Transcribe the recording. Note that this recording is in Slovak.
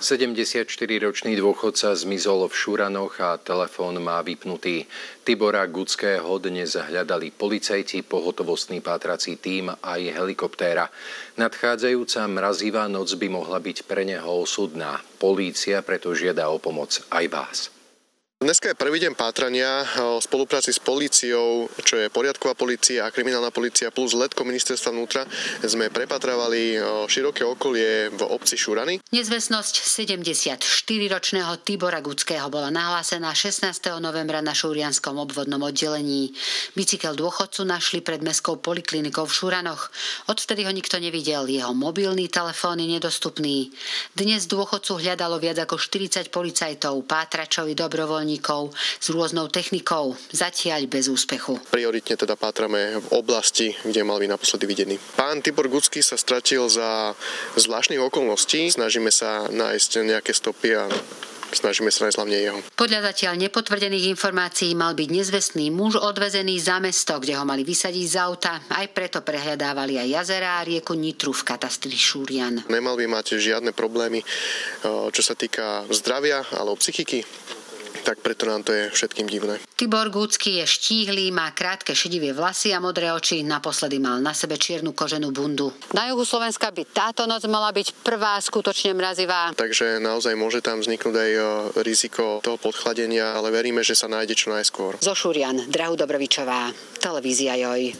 74-ročný dôchodca zmizol v Šuranoch a telefón má vypnutý. Tibora Guckého dnes hľadali policajti, pohotovostný pátrací tím aj helikoptéra. Nadchádzajúca mrazivá noc by mohla byť pre neho osudná. Polícia preto žiada o pomoc aj vás. Dneska je prvý deň pátrania o spolupráci s políciou, čo je poriadková polícia a kriminálna polícia plus letko ministerstva vnútra. Sme prepatrovali široké okolie v obci Šurany. Nezvestnosť 74-ročného Tibora Guckého bola nahlásená 16. novembra na šurianskom obvodnom oddelení. Bicykel dôchodcu našli pred mestskou poliklinikou v Šuranoch. Odvtedy ho nikto nevidel, jeho mobilný telefón je nedostupný. Dnes dôchodcu hľadalo viac ako 40 policajtov, pátračov i dobrovoľníkov s rôznou technikou, zatiaľ bez úspechu. Prioritne teda pátrame v oblasti, kde mal byť naposledy videný. Pán Tibor Gucký sa stratil za zvláštnych okolností. Snažíme sa nájsť nejaké stopy a snažíme sa nájsť hlavne jeho. Podľa zatiaľ nepotvrdených informácií mal byť nezvestný muž odvezený za mesto, kde ho mali vysadiť z auta. Aj preto prehľadávali aj jazera a rieku Nitru v katastri Šurian. Nemal by mať žiadne problémy, čo sa týka zdravia alebo psychiky. Tak preto nám to je všetkým divné. Tibor Gucký je štíhlý, má krátke šedivé vlasy a modré oči. Naposledy mal na sebe čiernu koženú bundu. Na juhu Slovenska by táto noc mala byť prvá skutočne mrazivá. Takže naozaj môže tam vzniknúť aj riziko toho podchladenia, ale veríme, že sa nájde čo najskôr. Zo Šurian, Drahu Dobrovičová, televízia Joj.